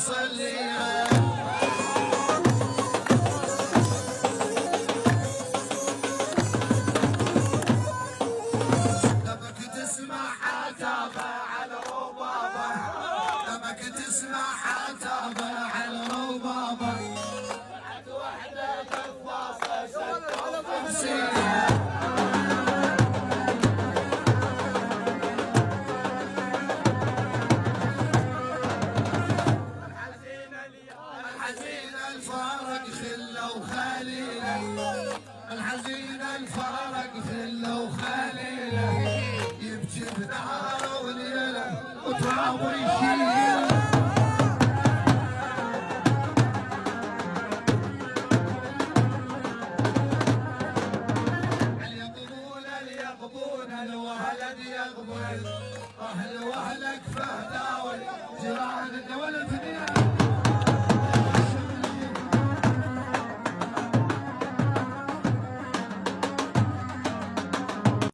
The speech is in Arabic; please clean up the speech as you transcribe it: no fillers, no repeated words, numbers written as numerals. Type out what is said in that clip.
صليها. لمك تسمع عتابة على ربابة، لمك تسمع عتابة على ربابة، بعد وحدة قفاصة ستة الحزين الفارق خله وخليله، الحزين الفارق خله وخليله، يبكي بنهاره وليله وتراب يشيل. اليقبون الولد يقبل، اهل واهلك فهدان